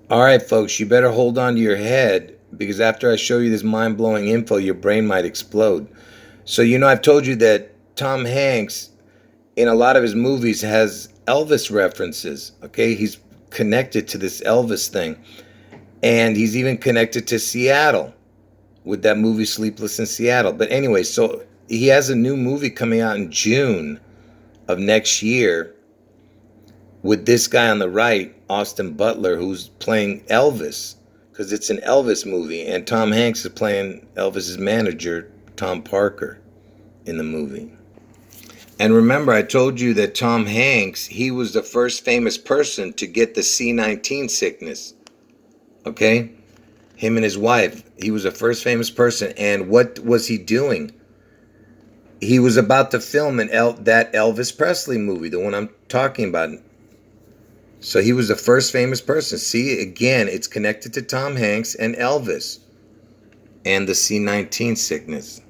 All right, folks, you better hold on to your head because after I show you this mind blowing info, your brain might explode. So, I've told you that Tom Hanks, in a lot of his movies, has Elvis references. Okay, he's connected to this Elvis thing, and he's even connected to Seattle with that movie Sleepless in Seattle. But anyway, so he has a new movie coming out in June of next year with this guy on the right, Austin Butler, who's playing Elvis, because it's an Elvis movie, and Tom Hanks is playing Elvis's manager, Tom Parker, in the movie. And remember, I told you that Tom Hanks, he was the first famous person to get the C-19 sickness. Okay? Him and his wife. He was the first famous person. And what was he doing? He was about to film that Elvis Presley movie, the one I'm talking about. So he was the first famous person. See, again, it's connected to Tom Hanks and Elvis and the C-19 sickness.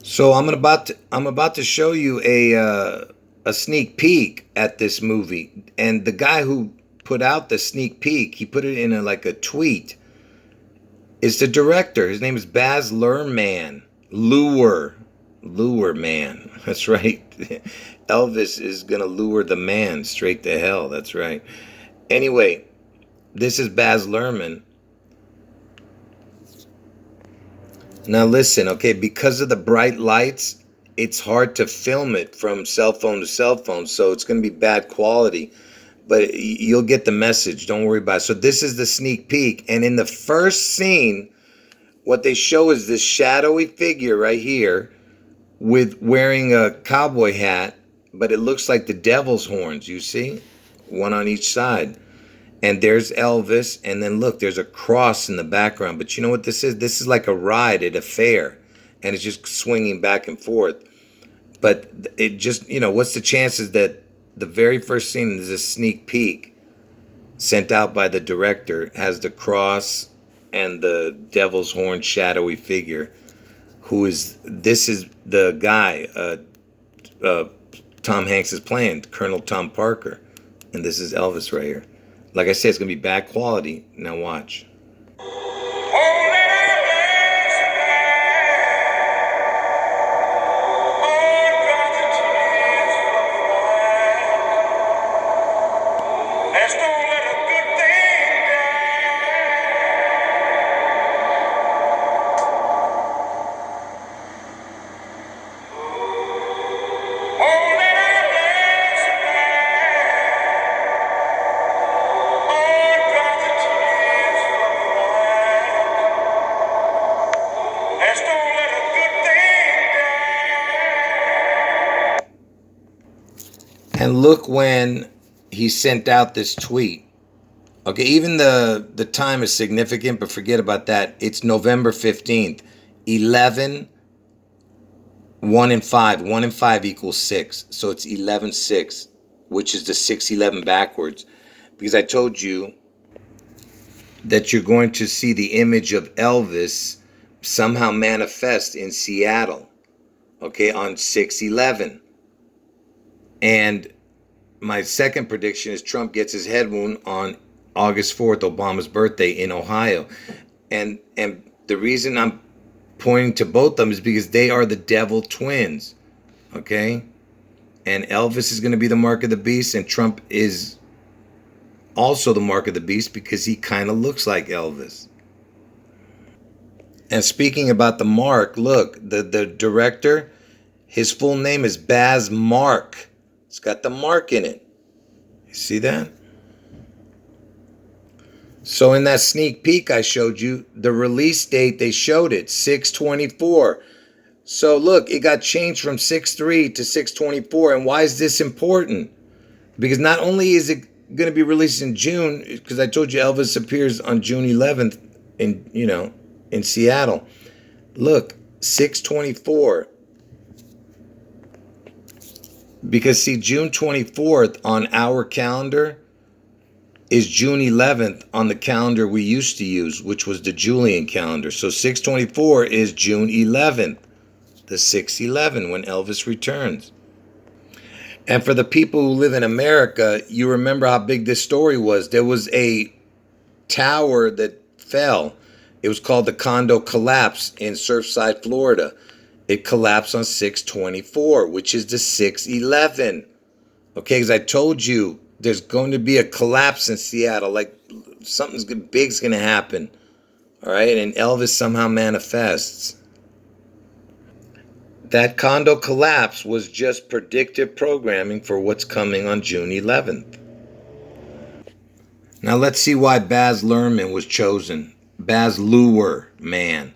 So I'm about to show you a sneak peek at this movie, and the guy who put out the sneak peek, he put it in like a tweet. It's the director. His name is Baz Luhrmann. LUREmann. That's right. Elvis is gonna lure the man straight to hell. That's right. Anyway, this is Baz Luhrmann. Now listen, okay, because of the bright lights, it's hard to film it from cell phone to cell phone, so it's going to be bad quality, but you'll get the message. Don't worry about it. So this is the sneak peek, and in the first scene, what they show is this shadowy figure right here with wearing a cowboy hat, but it looks like the devil's horns, you see? One on each side. And there's Elvis, and then look, there's a cross in the background. But you know what this is? This is like a ride at a fair, and it's just swinging back and forth. But it just, what's the chances that the very first scene is a sneak peek sent out by the director, has the cross and the devil's horn shadowy figure, this is the guy Tom Hanks is playing, Colonel Tom Parker. And this is Elvis right here. Like I said, it's going to be bad quality. Now watch. And look when he sent out this tweet. Okay, even the time is significant, but forget about that. It's November 15th. 11, 1 and 5. 1 and 5 equals 6. So it's 11-6, which is the 6-11 backwards. Because I told you that you're going to see the image of Elvis somehow manifest in Seattle. Okay, on 6-11. And my second prediction is Trump gets his head wound on August 4th, Obama's birthday in Ohio. And the reason I'm pointing to both of them is because they are the devil twins. Okay? And Elvis is going to be the mark of the beast, and Trump is also the mark of the beast because he kind of looks like Elvis. And speaking about the mark, look, the director, his full name is Baz Mark. It's got the mark in it. You see that? So in that sneak peek I showed you, the release date, they showed it, 6/24. So look, it got changed from 6/3 to 6/24. And why is this important? Because not only is it going to be released in June, because I told you Elvis appears on June 11th in Seattle. Look, 6/24. Because see, June 24th on our calendar is June 11th on the calendar we used to use, which was the Julian calendar. So 6/24 is June 11th, the 6/11 when Elvis returns. And for the people who live in America, you remember how big this story was. There was a tower that fell. It was called the condo collapse in Surfside, Florida. It collapsed on 6/24, which is the 6/11. Okay, because I told you there's going to be a collapse in Seattle. Like something's big's going to happen. All right, and Elvis somehow manifests. That condo collapse was just predictive programming for what's coming on June 11th. Now let's see why Baz Luhrmann was chosen. Baz LUREmann.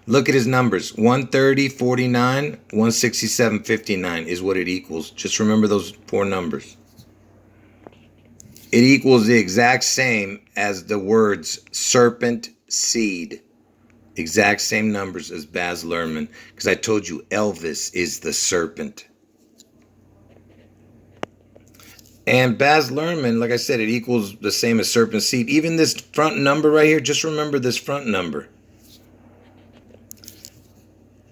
Look at his numbers. 130, 49, 167, 59 is what it equals. Just remember those four numbers. It equals the exact same as the words serpent seed. Exact same numbers as Baz Luhrmann, because I told you Elvis is the serpent. And Baz Luhrmann, like I said, it equals the same as serpent seed. Even this front number right here, just remember this front number.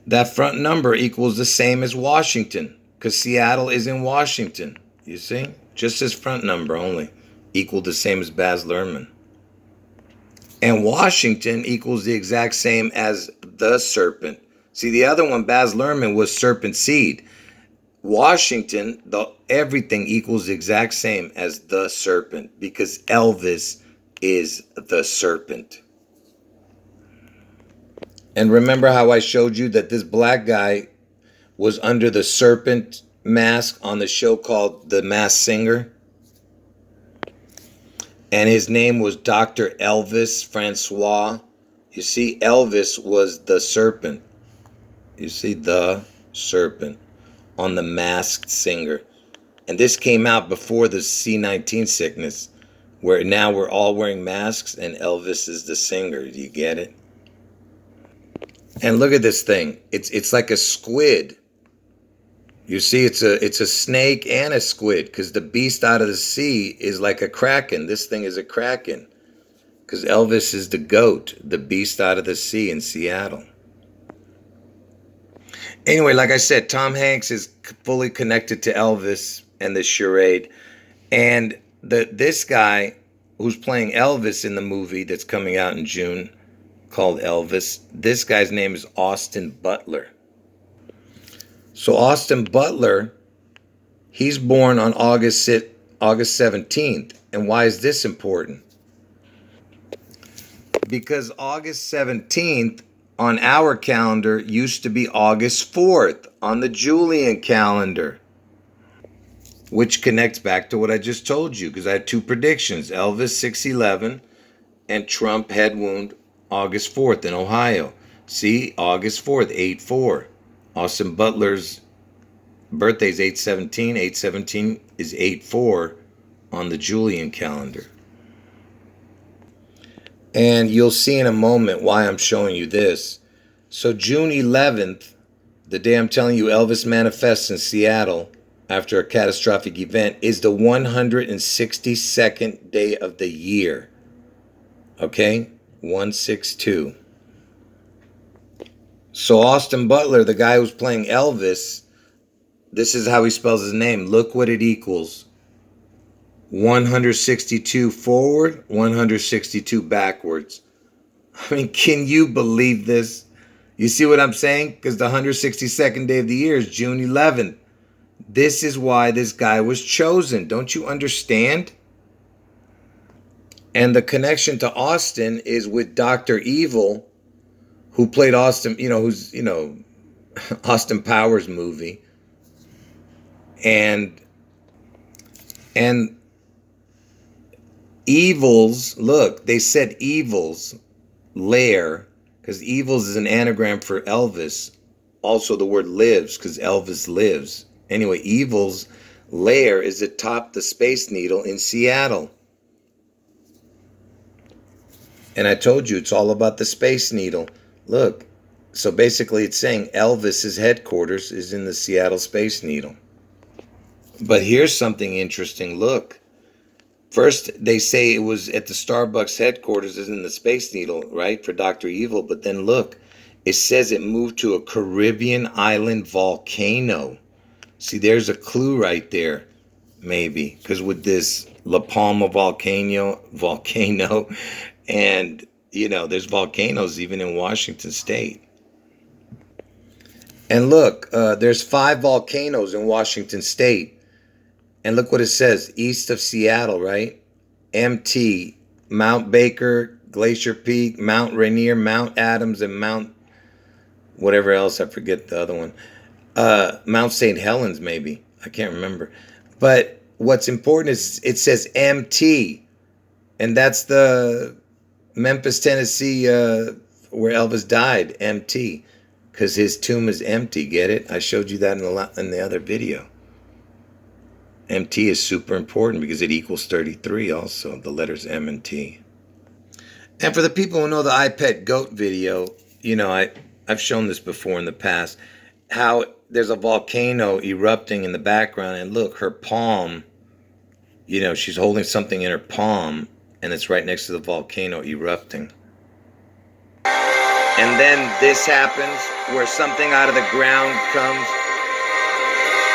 That front number equals the same as Washington, because Seattle is in Washington. You see? Just this front number only equaled the same as Baz Luhrmann. And Washington equals the exact same as the serpent. See, the other one, Baz Luhrmann, was serpent seed. Washington, everything equals the exact same as the serpent, because Elvis is the serpent. And remember how I showed you that this black guy was under the serpent mask on the show called The Masked Singer? And his name was Dr. Elvis Francois. You see, Elvis was the serpent. You see, the serpent on The Masked Singer. And this came out before the C-19 sickness, where now we're all wearing masks and Elvis is the singer. Do you get it? And look at this thing. It's like a squid. You see, it's a snake and a squid, because the beast out of the sea is like a kraken. This thing is a kraken, because Elvis is the goat, the beast out of the sea in Seattle. Anyway, like I said, Tom Hanks is fully connected to Elvis and the charade. And this guy who's playing Elvis in the movie that's coming out in June called Elvis, this guy's name is Austin Butler. So Austin Butler, he's born on August 17th. And why is this important? Because August 17th on our calendar used to be August 4th on the Julian calendar, which connects back to what I just told you, because I had two predictions, Elvis 6/11 and Trump head wound August 4th in Ohio. See, August 4th, 8/4. Austin Butler's birthday is 8/17. 8/17 is 8/4 on the Julian calendar. And you'll see in a moment why I'm showing you this. So June 11th, the day I'm telling you Elvis manifests in Seattle after a catastrophic event, is the 162nd day of the year. Okay? 162. So Austin Butler, the guy who's playing Elvis, this is how he spells his name. Look what it equals. 162 forward, 162 backwards. I mean, can you believe this? You see what I'm saying? Because the 162nd day of the year is June 11th. This is why this guy was chosen. Don't you understand? And the connection to Austin is with Dr. Evil, who played Austin, who's, Austin Powers movie. And Evil's, look, they said Evil's lair, because Evil's is an anagram for Elvis. Also the word lives, because Elvis lives. Anyway, Evil's lair is atop the Space Needle in Seattle. And I told you, it's all about the Space Needle. Look, so basically it's saying Elvis's headquarters is in the Seattle Space Needle. But here's something interesting. Look, first they say it was at the Starbucks headquarters is in the Space Needle, right, for Dr. Evil. But then look, it says it moved to a Caribbean island volcano. See, there's a clue right there, maybe, because with this La Palma volcano, and there's volcanoes even in Washington State. And look, there's 5 volcanoes in Washington State, and look what it says: east of Seattle, right? MT, Mount Baker, Glacier Peak, Mount Rainier, Mount Adams, and Mount whatever else. I forget the other one. Mount St. Helens, maybe. I can't remember. But what's important is it says MT, and that's the Memphis, Tennessee, where Elvis died, MT, because his tomb is empty. Get it? I showed you that in the other video. MT is super important because it equals 33 also, the letters M and T. And for the people who know the I Pet Goat video, I've shown this before in the past, how there's a volcano erupting in the background, and look, her palm, she's holding something in her palm, and it's right next to the volcano erupting. And then this happens where something out of the ground comes.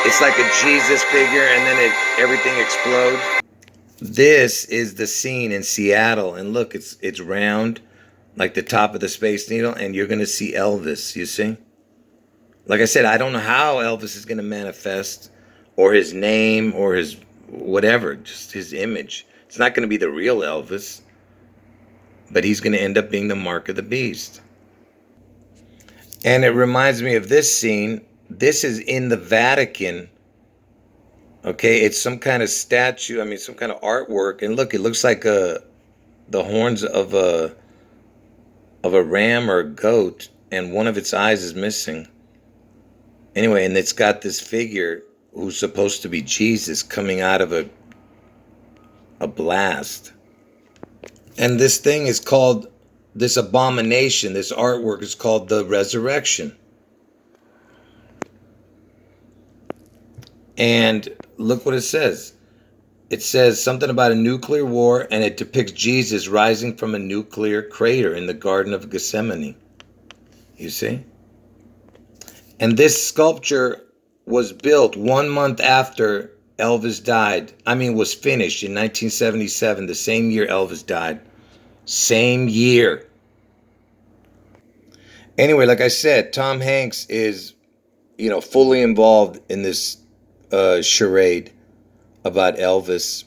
It's like a Jesus figure, and then everything explodes. This is the scene in Seattle, and look, it's round, like the top of the Space Needle, and you're going to see Elvis, you see? Like I said, I don't know how Elvis is going to manifest, or his name, or his whatever, just his image. It's not going to be the real Elvis, but he's going to end up being the mark of the beast. And it reminds me of this scene. This is in the Vatican. Okay, it's some kind of statue, some kind of artwork. And look, it looks like the horns of a ram or a goat, and one of its eyes is missing. Anyway, and it's got this figure who's supposed to be Jesus coming out of a blast. And this thing is called, this abomination, this artwork is called the Resurrection. And look what it says. It says something about a nuclear war, and it depicts Jesus rising from a nuclear crater in the Garden of Gethsemane. You see? And this sculpture was built 1 month after Elvis died. Was finished in 1977, the same year Elvis died. Same year. Anyway, like I said, Tom Hanks is, fully involved in this charade about Elvis.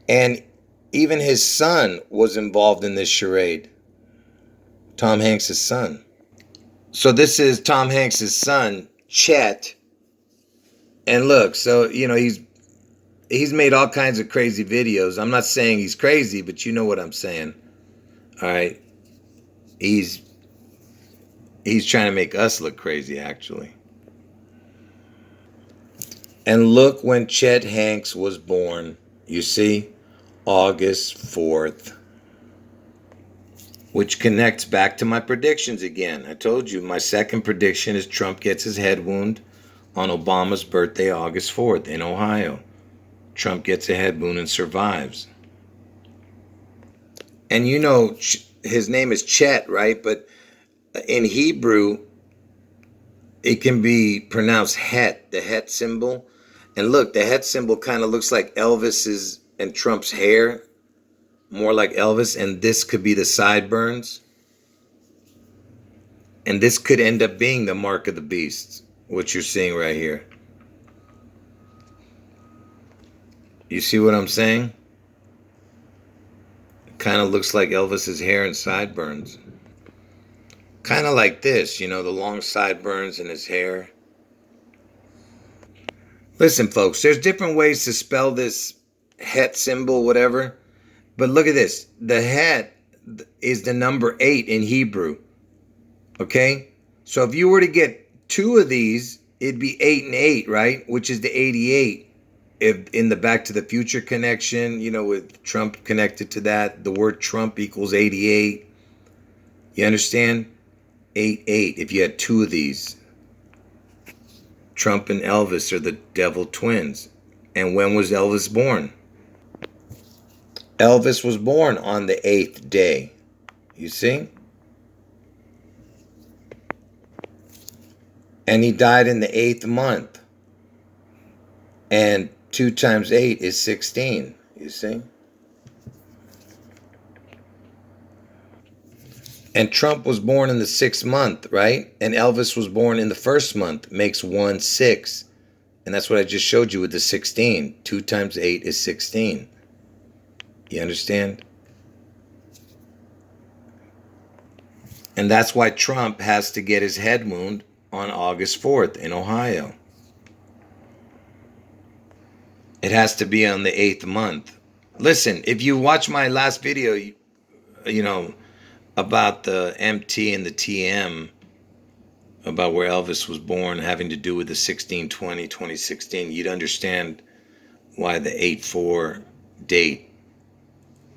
And even his son was involved in this charade. Tom Hanks' son. So this is Tom Hanks' son, Chet. And look, so, he's made all kinds of crazy videos. I'm not saying he's crazy, but you know what I'm saying. All right. He's trying to make us look crazy, actually. And look when Chet Hanks was born. You see? August 4th. Which connects back to my predictions again. I told you my second prediction is Trump gets his head wound on Obama's birthday, August 4th, in Ohio. Trump gets a head wound and survives. And his name is Chet, right? But in Hebrew, it can be pronounced Het, the Het symbol. And look, the Het symbol kind of looks like Elvis's and Trump's hair, more like Elvis, and this could be the sideburns. And this could end up being the mark of the beast, what you're seeing right here. You see what I'm saying? It kind of looks like Elvis's hair and sideburns. Kind of like this, the long sideburns in his hair. Listen, folks, there's different ways to spell this Het symbol, whatever. But look at this. The Het is the number 8 in Hebrew. Okay? So if you were to get 2 of these, it'd be 8 and 8, right? Which is the 88. If in the Back to the Future connection, with Trump connected to that, the word Trump equals 88. You understand? 88. If you had 2 of these. Trump and Elvis are the devil twins. And when was Elvis born? Elvis was born on the 8th day. You see? And he died in the 8th month. And 2 times 8 is 16. You see? And Trump was born in the 6th month, right? And Elvis was born in the 1st month. Makes 1 6. And that's what I just showed you with the 16. 2 times 8 is 16. You understand? And that's why Trump has to get his head wound on August 4th in Ohio. It has to be on the 8th month. Listen, if you watch my last video, you know, about the MT and the TM, about where Elvis was born, having to do with the 16/20/2016, you'd understand why the 8/4 date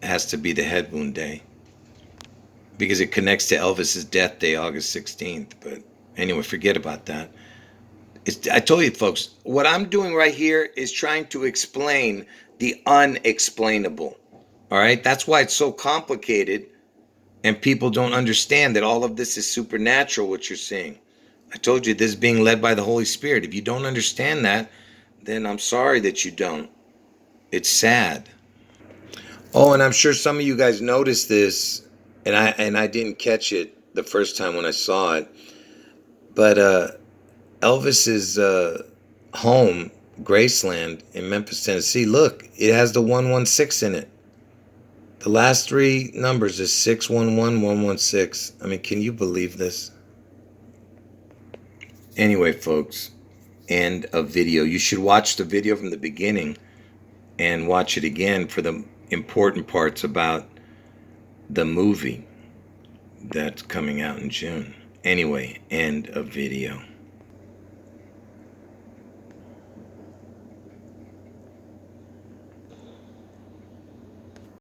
has to be the head wound day. Because it connects to Elvis's death day, August 16th. But anyway, forget about that. I told you, folks, what I'm doing right here is trying to explain the unexplainable. All right? That's why it's so complicated and people don't understand that all of this is supernatural, what you're seeing. I told you this is being led by the Holy Spirit. If you don't understand that, then I'm sorry that you don't. It's sad. Oh, and I'm sure some of you guys noticed this, and I didn't catch it the first time when I saw it. But Elvis's home, Graceland in Memphis, Tennessee. Look, it has the 116 in it. The last 3 numbers is 611116. I mean, can you believe this? Anyway, folks, end of video. You should watch the video from the beginning and watch it again for the important parts about the movie that's coming out in June. Anyway, end of video.